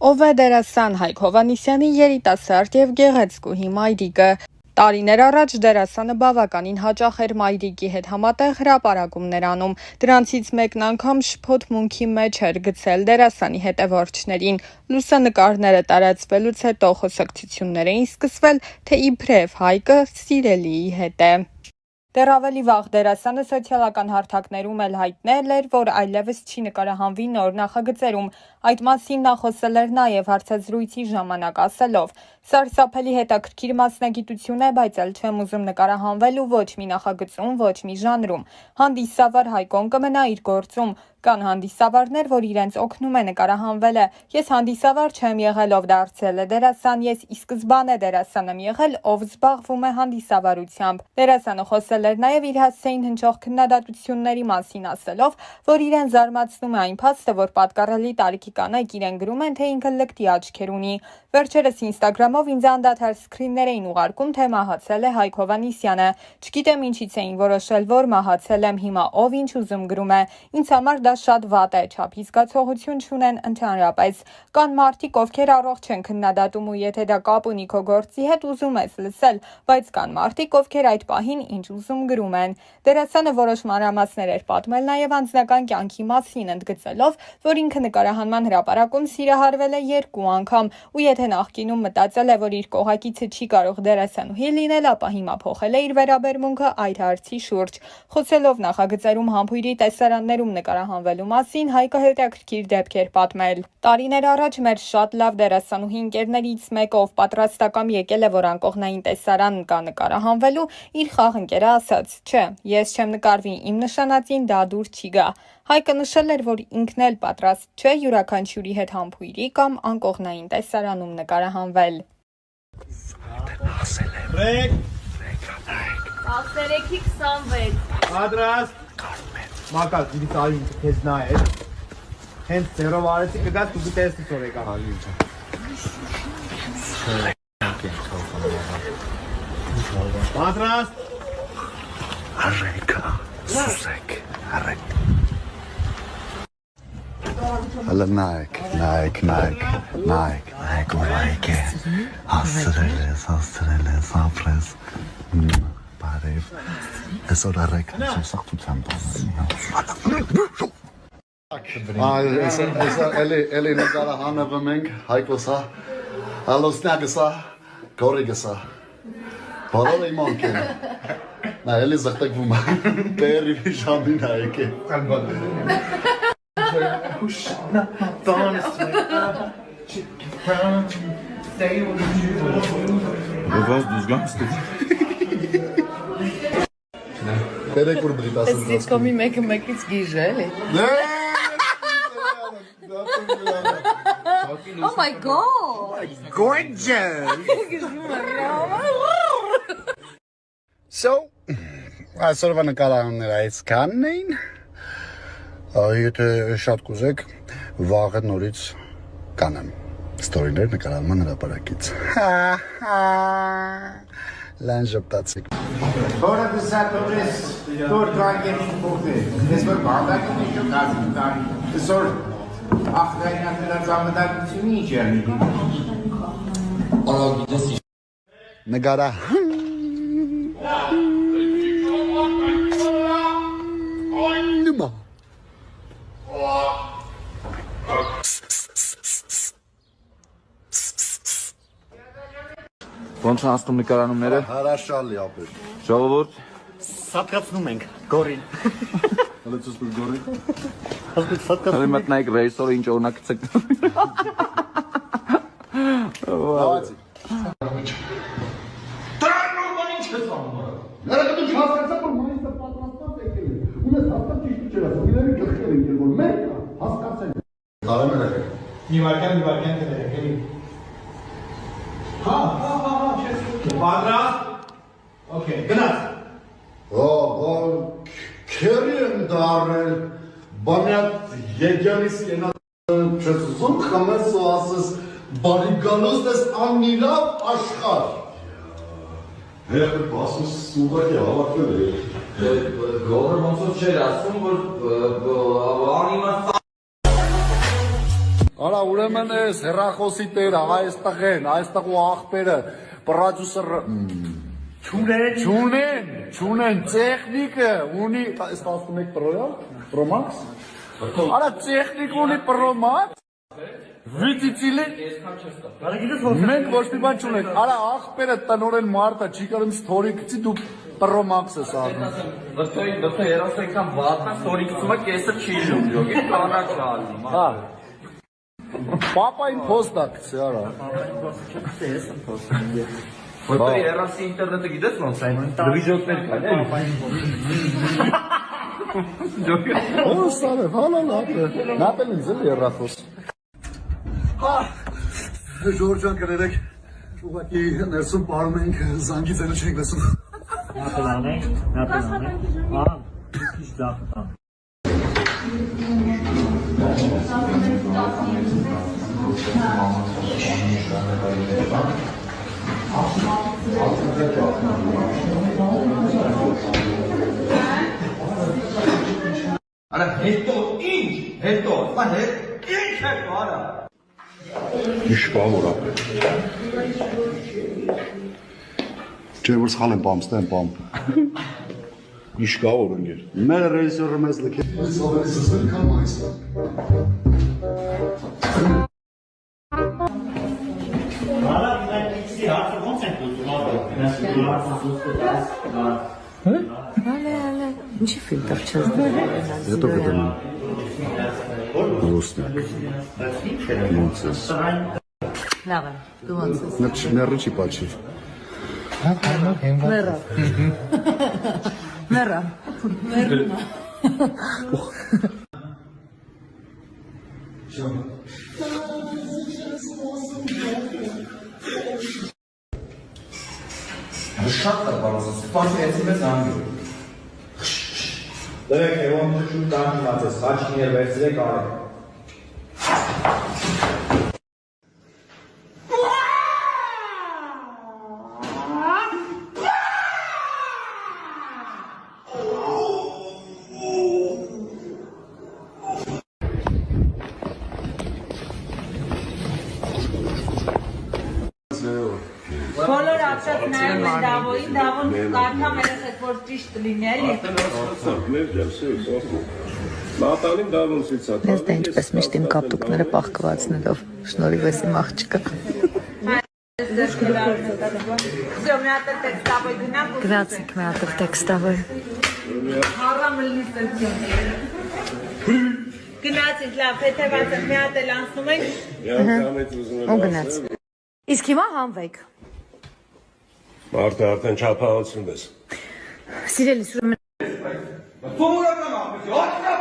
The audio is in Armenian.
Ով է դերասան Հայկ Հովհաննիսյանի երիտասարդ եւ գեղեցկուհի մայրիկը։ Տարիներ առաջ դերասանը բավականին հաճախ էր մայրիկի հետ համատեղ հրապարակումներ անում։ Դրանցից մեկն անգամ շփոթմունքի մեջ էր գցել դերասանի հետևորդներին։ Լուսանկարները տարածվելուց հետո խոսակցություններ էին սկսվել, թե իբրև Հայկը սիրելիի հետ է։ Դեռ ավելի վաղ դերասանը սոցիալական հարթակներում էլ հայտնել էր, որ այլևս չի նկարահանվի նոր նախագծերում։ Այդ մասին նա խոսել էր նաև հարցազրույցի ժամանակ ասելով. «Սարսափելի հետաքրքիր մասնագիտություն է, բայց էլ չեմ ուզում նկարահանվել ու ոչ մի նախագծում, ոչ մի ժանրում։ Հանդիսավար Հայկոն կմնա իր գործում։ Կան հանդիսավարներ, որ իրենց օգնում է նկարահանվելը։ Ես հանդիսավար չեմ եղել, ով դարձել է դերասան, ես ի սկզբանե դերասան եմ եղել, ով զբաղվում է հանդիսավարությամբ»։ Դերասանը խոսել էր նաև իր հասցեին հնչող քննադատությունների մասին, ասելով, որ իրեն զարմացնում է այն փաստը, որ պատկառելի տարիքի կանայք իրեն գրում են, թե ինքը լկտի աչքեր ունի։ Վերջերս Ինստագրամով ինձ անդադար սկրիններ էին ուղարկում, թե մահացել է Հայկ Հովհաննիսյանը։ Չգիտեմ ինչից էին որոշել, որ մահացել եմ, հիմա ով ինչ ուզում գրում է։ Ինձ համար դա շատ վատ է, չափի զգացողություն չունեն ընդհանրապես։ Կան մարդիկ, ովքեր առողջ են քննադատում ու եթե դա կապ ունի քո գործի հետ, ուզում ես լսել, բայց կան մարդիկ, ովքեր այդ պահին ինչ ուզում գրում են։ Դերասանը որոշ մանրամասներ էր պատմել նաև անձնական կյանքի մասին, ընդգծելով, որ ինքը նկարահանման հրապարակում սիրահարվել է 2 անգամ, ու եթե նախկինում մտածել է, որ իր կողակիցը չի կարող դերասանուհի լինել, ապա հիմա փոխել է իր վերաբերմունքը այդ հարցի շուրջ։ Խոսելով նախագծերում համբույրի տեսարաններում նկարահանվելու մասին, Հայկը հետաքրքիր դեպք էր պատմել։ Տարիներ առաջ մեր շատ լավ դերասանուհի ընկերներից մեկը, ով պատրաստակամ եկել է, որ անկողնային տեսարան կա նկարահանվելու, իր խաղ ընկերը ասաց. «Չէ, ես չեմ նկարվի, իմ նշանածին դա դուր չի գա»։ Հայկը նշել էր, որ ինքն էլ պատրաստ չէ յուրաքանչյուրի հետ համբույրի կամ անկողնային տեսարանում նկարահանվել։ 13:26 Պատրաստ Մակար, դից այուն քեզ նայել հենց ձերով արեցի կգաս դու կտեսնես որ եկա Պատրաստ Արեկա սուսեք արեք Հələ նայք ուրայք է հասրել ես ապրես բարև այսօր արեք սախտության էլի նկարահանվում ենք Հայկոսա հալոսնյակսա գորիգսա բոլորը իմանք են նա էլի զղտակվում է բերի ժամին հայք է Սիթկոմի մեկից գիժ է, էլի։ Oh my god! Gorgeous! So, այսօրվա նկարահանումները այսքանն էին, եթե շատ կուզեք, վաղը նորից կանեմ ստորիներ նկարահանման հրապարակից։ Լան ժպտացիք։ Որը դսատորես տոր կանգենին փոխը, ես որ բանդակին իշու կազին տարի, այսօր ախրայնատելած ամդակությունի ինչ երնի։ Նկարահան։ Նումա։ Ոնց են ասում նկարանումները։ Հարաշալի ապեր։ Ժողովուրդ։ Սատկացնում ենք գորին Հլեցուս որ գորի։ Հələ մտնայք ռեյսորը ինչ օրինակցեք։ Давайте։ Տրանում ինչ ես անում։ Նրա դու հասկացա որ մայիսը պատրաստած եկել է։ Ունես հաստատ ճիշտ չէ ասում։ Իների գլխեր են որ մենք հասկացել։ Կարամել է։ մի վարկյան կներեք էլի Հա, չես Պատրաստ Okay, գնաց Քերի եմ դարել, բանյատ եգյանիս կենա չես ուզում խմես ու ասես բարի գալուստ ես աննիլավ աշխար Հեղը բասուս ուղակ է հավակվել է Գողը ոնց որ չէր ասում, որ անիմաստ Արա ուրեմն էս հեռախոսի տերը, այստեղ են, այստեղ ու աղբերը, պրոդյուսերը չունեն, տեխնիկը ունի, այս 11 Pro-ը, Pro Max։ Արա տեխնիկ ունի Pro Max։ Վիճիցիլի։ Մենք ոչ մի բան չունենք։ Արա աղբերը տնորեն մարդը չի կարող ստորի գցի դու Pro Max ես առնում։ Դոկտոր երասեկան վատը ստորիքսումը կեսը չի լուր, յոգի կանաչ ալնում։ Հա։ Պապային փոստա գցի արա։ Որտե երասի ինտերնետը գիտես ոնց է, վիդեոներ կան, Ո՞ս արը, հալա լապը։ Նապել ինձ էլ երախոս։ Ժորջան կրերեք, ուղղակի ներսում պարում ենք, զանգի ձենը չենք լսում։ Արա հետո ինչ, բան ինչ է կարա։ Իշկավոր ապե։ Չէ որ սխալ եմ բամ, ստեմ բամ։ Իշկավոր ընկեր։ Մեր ռեժիսորը մեզ լքի։ Այս ավելի զսվել կամ այս։ Ինչի ֆիլտր չես Հետո կդնեմ։ Ոստի։ Ոնց ես։ Լավ է, դու ոնց ես։ Ները չի պաչի։ Մեռա։ Մեռա։ Շատ է բարոզս, պարզեցի մեզ անգյուր։ Դրեք հևոն շուտ տանիմաց ես, խաչին էր վերցրեք արեք։ Բոլոր ապշած նայում են Դավոյին, Դավոն կարդամ երես էդ որ ճիշտ լինի էլի։ Ես դա ինչպես միշտ իմ կապտուկները պահկվածնելով, շնորհիվ ես իմ աղջիկը։ Всё, մի հատ տեքստավոյ գնամ։ Գնացինք մի հատ տեքստավոյ։ Հարամը լիստեցիոն։ Գնացինք, լավ, հետևած ենք, մի հատ էլ անցնում ենք։ Ու գնաց։ Իսկ հիմա հանվեք։ Մարդը արդեն չափահանցում ես։ Սիրելիս ուրեմն Թողորական ապետ, հաճա